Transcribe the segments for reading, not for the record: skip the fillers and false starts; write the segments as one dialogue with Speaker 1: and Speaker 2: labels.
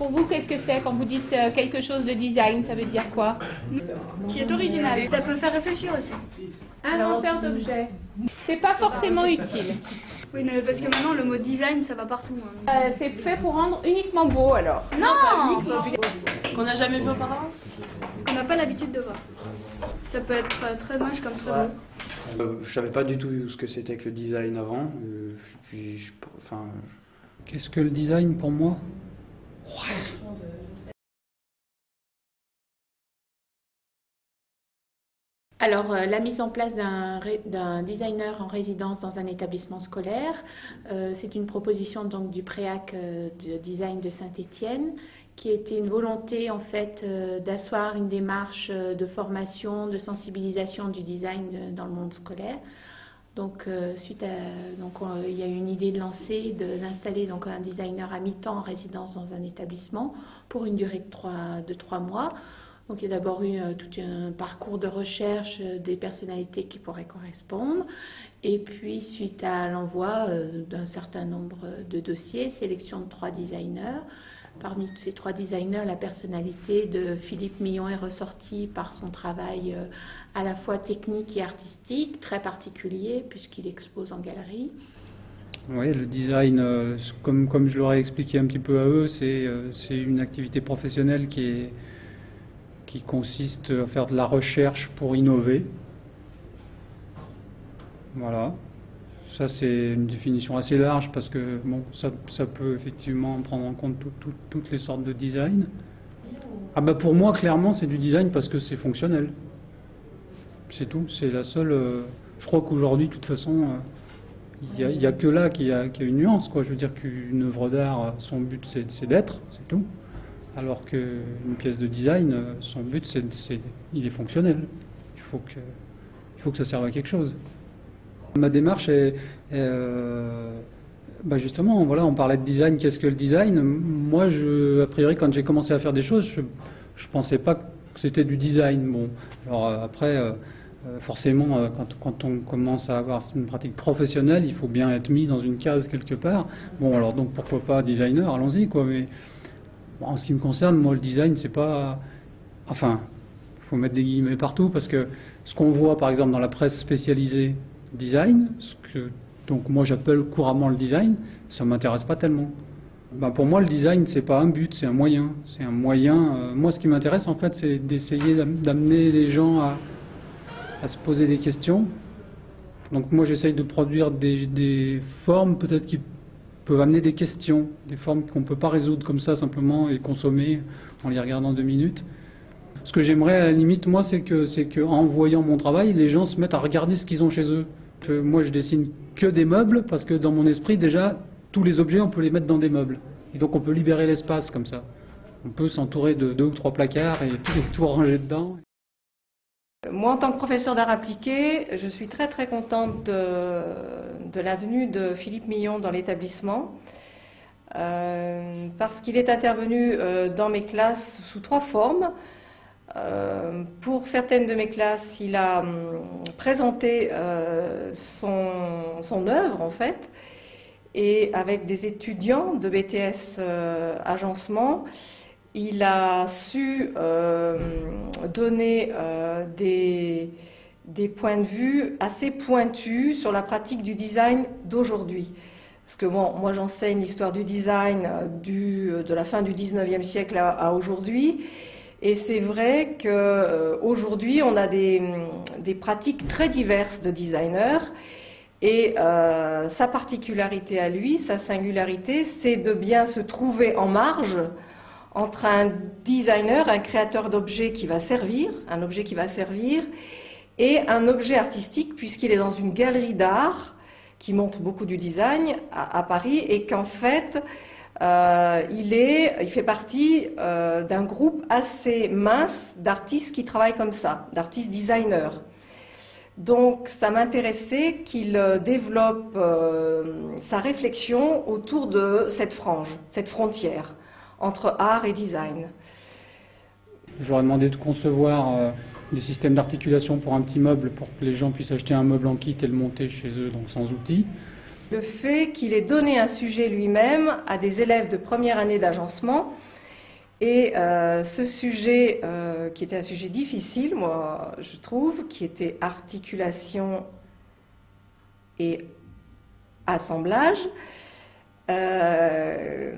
Speaker 1: Pour vous, qu'est-ce que c'est quand vous dites quelque chose de design? Ça veut dire quoi?
Speaker 2: Qui est original. Ça peut faire réfléchir aussi.
Speaker 1: Inventeur d'objets. C'est pas forcément utile.
Speaker 2: Oui, mais parce que maintenant le mot design ça va partout.
Speaker 1: C'est fait pour rendre uniquement beau alors.
Speaker 2: Non,
Speaker 3: Qu'on n'a jamais vu auparavant.
Speaker 2: qu'on n'a pas l'habitude de voir. Ça peut être très moche comme très beau.
Speaker 4: Je savais pas du tout ce que c'était que le design avant.
Speaker 5: Qu'est-ce que le design pour moi?
Speaker 6: Alors, la mise en place d'un designer en résidence dans un établissement scolaire, c'est une proposition donc du Préac de design de Saint-Étienne, qui était une volonté en fait d'asseoir une démarche de formation, de sensibilisation du design dans le monde scolaire. Donc, il y a eu une idée de lancer, d'installer donc un designer à mi-temps en résidence dans un établissement pour une durée de 3 mois. Donc, il y a d'abord eu tout un parcours de recherche des personnalités qui pourraient correspondre. Et puis, suite à l'envoi d'un certain nombre de dossiers, sélection de 3 designers. Parmi ces 3 designers, la personnalité de Philippe Millon est ressortie par son travail à la fois technique et artistique, très particulier, puisqu'il expose en galerie.
Speaker 5: Oui, le design, comme je leur ai expliqué un petit peu à eux, c'est une activité professionnelle qui consiste à faire de la recherche pour innover. Voilà. Ça, c'est une définition assez large parce que bon, ça peut effectivement prendre en compte toutes les sortes de design. Ah bah pour moi, clairement, c'est du design parce que c'est fonctionnel. C'est tout. C'est la seule... je crois qu'aujourd'hui, de toute façon, il n'y a que là qu'il y a une nuance, quoi. Je veux dire qu'une œuvre d'art, son but, c'est d'être, c'est tout. Alors qu'une pièce de design, son but, il est fonctionnel. Il faut que ça serve à quelque chose. Ma démarche est justement, voilà, on parlait de design, qu'est-ce que le design? Moi, a priori, quand j'ai commencé à faire des choses, je ne pensais pas que c'était du design. Bon, alors après, forcément, quand on commence à avoir une pratique professionnelle, il faut bien être mis dans une case quelque part. Bon, alors donc pourquoi pas designer, allons-y, quoi. Mais en ce qui me concerne, moi, le design, c'est pas... Enfin, il faut mettre des guillemets partout, parce que ce qu'on voit, par exemple, dans la presse spécialisée design, donc moi j'appelle couramment le design, ça ne m'intéresse pas tellement. Pour moi, le design, c'est pas un but, c'est un moyen. C'est un moyen. Moi, ce qui m'intéresse, en fait, c'est d'essayer d'amener les gens à se poser des questions. Donc moi, j'essaye de produire des formes, peut-être qui peuvent amener des questions, des formes qu'on ne peut pas résoudre comme ça simplement et consommer en les regardant 2 minutes. Ce que j'aimerais à la limite, moi, c'est que en voyant mon travail, les gens se mettent à regarder ce qu'ils ont chez eux. Moi, je dessine que des meubles parce que dans mon esprit, déjà, tous les objets, on peut les mettre dans des meubles. Et donc, on peut libérer l'espace comme ça. On peut s'entourer de 2 ou 3 placards et tout ranger dedans.
Speaker 7: Moi, en tant que professeur d'art appliqué, je suis très très contente de la venue de Philippe Millon dans l'établissement parce qu'il est intervenu dans mes classes sous 3 formes. Pour certaines de mes classes, il a présenté son œuvre en fait, et avec des étudiants de BTS agencement, il a su donner des points de vue assez pointus sur la pratique du design d'aujourd'hui. Parce que bon, moi j'enseigne l'histoire du design de la fin du 19e siècle à aujourd'hui. Et c'est vrai qu'aujourd'hui, on a des pratiques très diverses de designers. Et sa particularité à lui, sa singularité, c'est de bien se trouver en marge entre un designer, un créateur d'objets qui va servir, un objet qui va servir, et un objet artistique, puisqu'il est dans une galerie d'art qui montre beaucoup du design à Paris, et qu'en fait... il fait partie d'un groupe assez mince d'artistes qui travaillent comme ça, d'artistes designers. Donc ça m'intéressait qu'il développe sa réflexion autour de cette frange, cette frontière entre art et design.
Speaker 5: J'aurais demandé de concevoir des systèmes d'articulation pour un petit meuble pour que les gens puissent acheter un meuble en kit et le monter chez eux, donc sans outils.
Speaker 7: Le fait qu'il ait donné un sujet lui-même à des élèves de première année d'agencement Et ce sujet, qui était un sujet difficile, moi, je trouve, qui était articulation et assemblage, les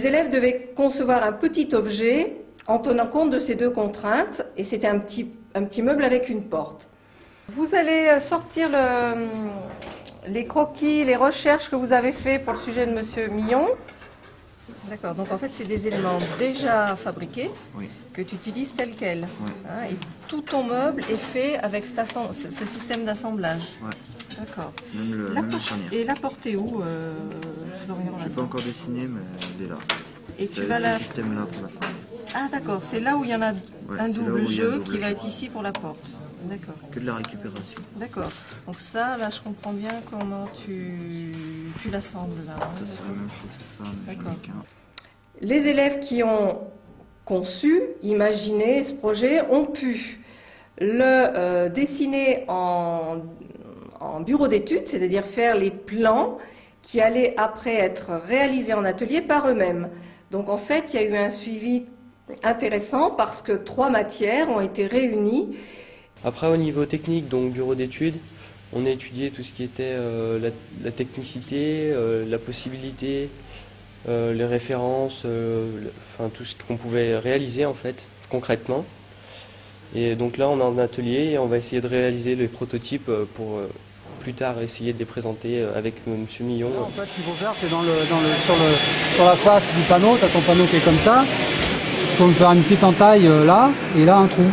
Speaker 7: élèves devaient concevoir un petit objet en tenant compte de ces deux contraintes, et c'était un petit meuble avec une porte. Vous allez sortir les croquis, les recherches que vous avez fait pour le sujet de Monsieur Millon.
Speaker 8: D'accord, donc en fait c'est des éléments déjà fabriqués,
Speaker 9: oui,
Speaker 8: que tu utilises tel quel.
Speaker 9: Oui.
Speaker 8: Hein, et tout ton meuble est fait avec ce système d'assemblage.
Speaker 9: Ouais.
Speaker 8: D'accord.
Speaker 9: Même la charnière.
Speaker 8: Et la portée où, Florian?
Speaker 9: Je n'ai pas encore dessiné, mais elle est là.
Speaker 8: Et
Speaker 9: c'est
Speaker 8: tu vas
Speaker 9: ce
Speaker 8: la...
Speaker 9: système-là pour l'assembler.
Speaker 8: Ah d'accord, c'est là où il y en a un double jeu qui va être ici pour la porte. D'accord.
Speaker 9: Que de la récupération.
Speaker 8: D'accord. Donc ça, là, je comprends bien comment tu l'assembles là. Hein.
Speaker 9: Ça, c'est la même chose que ça, mais j'en ai qu'un.
Speaker 7: Les élèves qui ont conçu, imaginé ce projet ont pu le dessiner en bureau d'études, c'est-à-dire faire les plans qui allaient après être réalisés en atelier par eux-mêmes. Donc en fait, il y a eu un suivi intéressant parce que 3 matières ont été réunies.
Speaker 10: Après, au niveau technique, donc bureau d'études, on a étudié tout ce qui était la technicité, la possibilité, les références, enfin tout ce qu'on pouvait réaliser en fait, concrètement. Et donc là, on est en atelier et on va essayer de réaliser les prototypes pour plus tard essayer de les présenter avec M. Millon.
Speaker 5: Là, en fait, ce qu'il faut faire, c'est sur la face du panneau, tu as ton panneau qui est comme ça, il faut me faire une petite entaille là, et là un trou.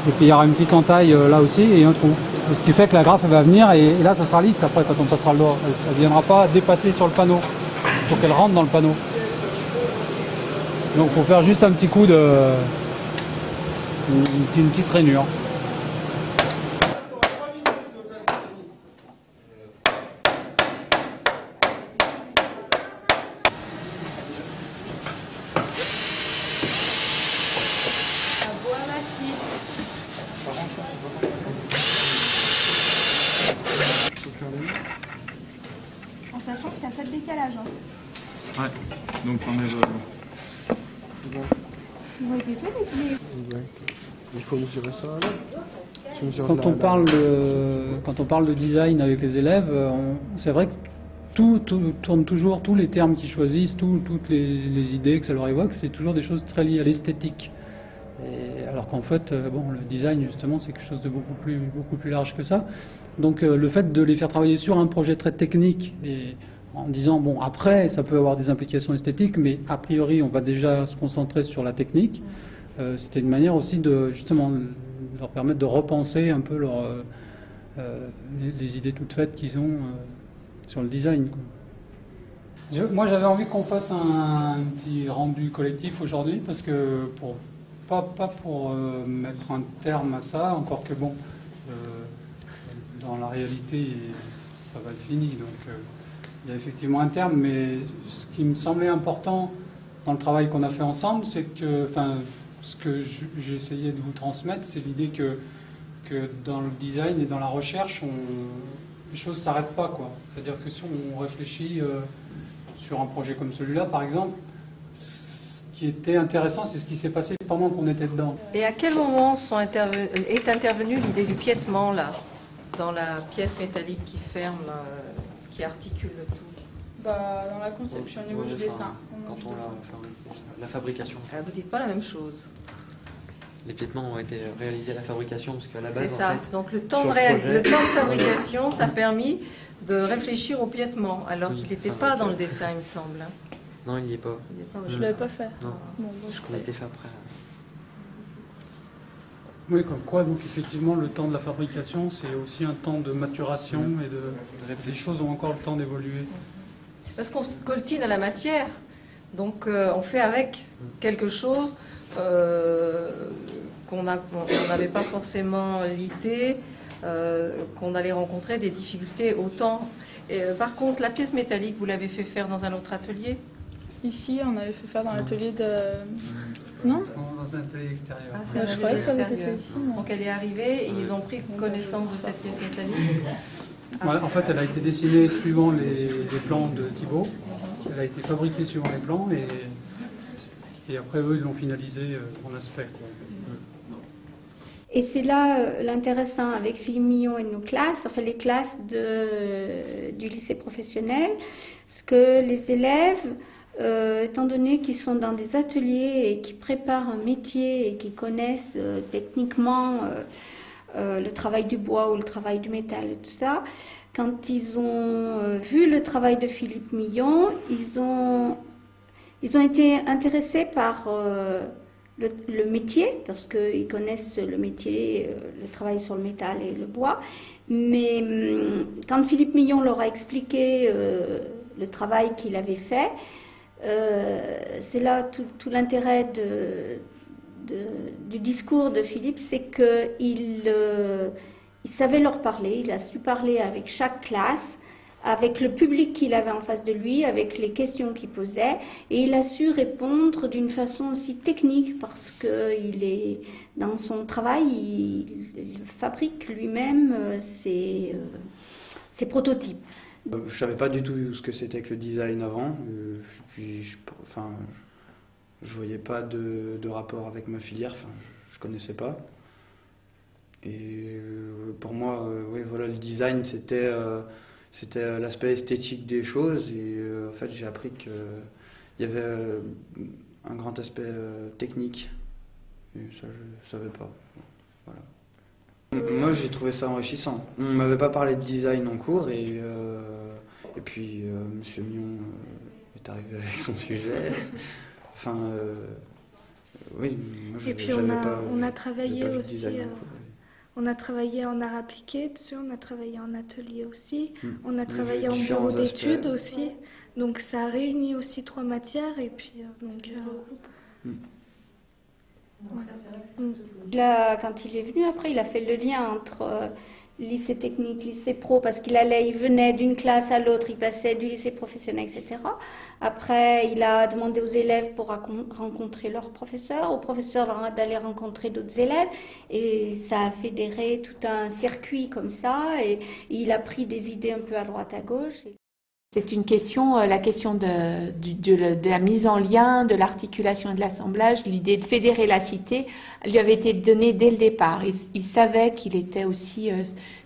Speaker 5: Et puis il y aura une petite entaille là aussi et un trou. Ce qui fait que la graffe elle va venir et là ça sera lisse après quand on passera le doigt. Elle ne viendra pas dépasser sur le panneau. Il faut qu'elle rentre dans le panneau. Donc il faut faire juste un petit coup de... une petite rainure.
Speaker 2: En sachant que tu as 7 décalages. Hein.
Speaker 11: Ouais, donc on est...
Speaker 12: Il faut mesurer ça là.
Speaker 5: Quand on parle de design avec les élèves, c'est vrai que tout tourne toujours, tous les termes qu'ils choisissent, toutes les idées que ça leur évoque, c'est toujours des choses très liées à l'esthétique. Alors qu'en fait, bon, le design justement c'est quelque chose de beaucoup plus large que ça. Donc le fait de les faire travailler sur un projet très technique et en disant bon après ça peut avoir des implications esthétiques, mais a priori on va déjà se concentrer sur la technique. C'était une manière aussi de justement leur permettre de repenser un peu les idées toutes faites qu'ils ont sur le design, quoi. Moi j'avais envie qu'on fasse un petit rendu collectif aujourd'hui parce que pas pour mettre un terme à ça, encore que bon, dans la réalité ça va être fini, donc il y a effectivement un terme, mais ce qui me semblait important dans le travail qu'on a fait ensemble, c'est que, enfin, ce que j'ai essayé de vous transmettre, c'est l'idée que dans le design et dans la recherche, les choses ne s'arrêtent pas, quoi. C'est-à-dire que si on réfléchit sur un projet comme celui-là, par exemple, ce qui était intéressant, c'est ce qui s'est passé pendant qu'on était dedans.
Speaker 7: Et à quel moment est intervenue l'idée du piétement, là, dans la pièce métallique qui ferme, qui articule le tout?
Speaker 3: Dans la conception, au niveau du dessin.
Speaker 10: Quand on la fabrication.
Speaker 7: Ah, vous dites pas la même chose.
Speaker 10: Les piétements ont été réalisés à la fabrication, parce qu'à la base,
Speaker 7: c'est ça.
Speaker 10: en fait,
Speaker 7: donc le temps de fabrication t'a permis de réfléchir au piétement, alors qu'il n'était pas dans le dessin, il me semble.
Speaker 10: Non, il n'y est pas.
Speaker 3: Je ne l'avais pas fait.
Speaker 10: Non,
Speaker 3: bon,
Speaker 10: il a été fait après.
Speaker 5: Oui, comme quoi, donc effectivement, le temps de la fabrication, c'est aussi un temps de maturation et les choses ont encore le temps d'évoluer.
Speaker 7: Parce qu'on se coltine à la matière, donc on fait avec quelque chose qu'on n'avait pas forcément l'idée qu'on allait rencontrer des difficultés autant. Par contre, la pièce métallique, vous l'avez fait faire dans un autre atelier?
Speaker 3: Ici, on avait fait faire dans l'atelier de... Non?
Speaker 5: Dans un atelier extérieur.
Speaker 7: Ah,
Speaker 3: je croyais que ça avait été fait ici.
Speaker 7: Donc elle est arrivée et ils ont pris connaissance de cette pièce métallique.
Speaker 5: Voilà, en fait, elle a été dessinée suivant les plans de Thibaut. Elle a été fabriquée suivant les plans Et après, eux, ils l'ont finalisé en aspect, quoi.
Speaker 13: Et c'est là l'intéressant avec Philippe Millon et nos classes, enfin les classes du lycée professionnel, parce que les élèves, étant donné qu'ils sont dans des ateliers et qui préparent un métier et qui connaissent techniquement le travail du bois ou le travail du métal et tout ça, quand ils ont vu le travail de Philippe Millon, ils ont été intéressés par le métier, parce qu'ils connaissent le métier, le travail sur le métal et le bois. Mais quand Philippe Millon leur a expliqué le travail qu'il avait fait, c'est là tout l'intérêt du discours de Philippe, c'est qu'il savait leur parler, il a su parler avec chaque classe, avec le public qu'il avait en face de lui, avec les questions qu'il posait, et il a su répondre d'une façon aussi technique, parce qu'il est dans son travail, il fabrique lui-même ses prototypes.
Speaker 4: Je savais pas du tout ce que c'était que le design avant, puis je voyais pas de rapport avec ma filière, je connaissais pas. Et pour moi, oui, voilà, le design c'était l'aspect esthétique des choses, et en fait j'ai appris qu'il y avait un grand aspect technique, et ça je savais pas. Voilà. Moi j'ai trouvé ça enrichissant. On m'avait pas parlé de design en cours, et puis Monsieur Millon est arrivé avec son sujet. Enfin, oui, moi
Speaker 14: et puis on a travaillé aussi. On a travaillé en art appliqué dessus, on a travaillé en atelier aussi, on a travaillé en bureau d'études aussi. Donc ça a réuni aussi 3 matières et puis donc.
Speaker 13: Là, quand il est venu, après, il a fait le lien entre lycée technique, lycée pro, parce il venait d'une classe à l'autre, il passait du lycée professionnel, etc. Après, il a demandé aux élèves pour rencontrer leurs professeurs, aux professeurs d'aller rencontrer d'autres élèves, et ça a fédéré tout un circuit comme ça, et il a pris des idées un peu à droite, à gauche.
Speaker 6: C'est une question, la question de la mise en lien, de l'articulation et de l'assemblage. L'idée de fédérer la cité lui avait été donnée dès le départ. Il savait qu'il était aussi,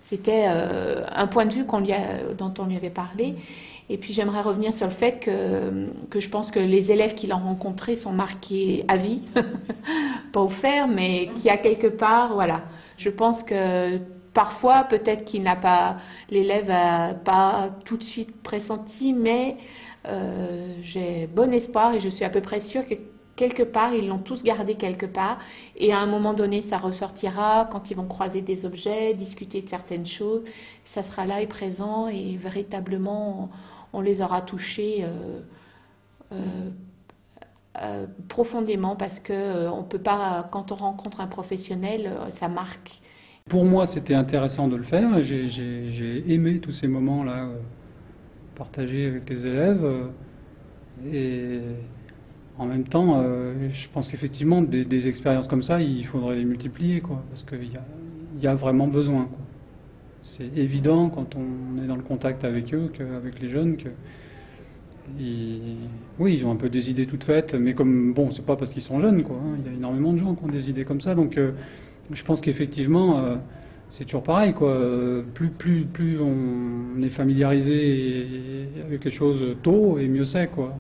Speaker 6: c'était un point de vue dont on lui avait parlé. Et puis j'aimerais revenir sur le fait que je pense que les élèves qu'il a rencontrés sont marqués à vie, pas au fer, mais qu'il y a quelque part, voilà. Je pense que parfois, peut-être l'élève n'a pas tout de suite pressenti, mais j'ai bon espoir et je suis à peu près sûre que quelque part, ils l'ont tous gardé quelque part. Et à un moment donné, ça ressortira quand ils vont croiser des objets, discuter de certaines choses. Ça sera là et présent et véritablement, on les aura touchés profondément parce qu'on peut pas, quand on rencontre un professionnel, ça marque.
Speaker 5: Pour moi, c'était intéressant de le faire. J'ai aimé tous ces moments-là partagés avec les élèves. Et en même temps, je pense qu'effectivement, des expériences comme ça, il faudrait les multiplier, quoi, parce qu'il y a vraiment besoin, quoi. C'est évident quand on est dans le contact avec eux, avec les jeunes, oui, ils ont un peu des idées toutes faites, mais comme, bon, c'est pas parce qu'ils sont jeunes, quoi, hein. Il y a énormément de gens qui ont des idées comme ça, donc je pense qu'effectivement, c'est toujours pareil, quoi. Plus on est familiarisé avec les choses tôt, et mieux c'est, quoi.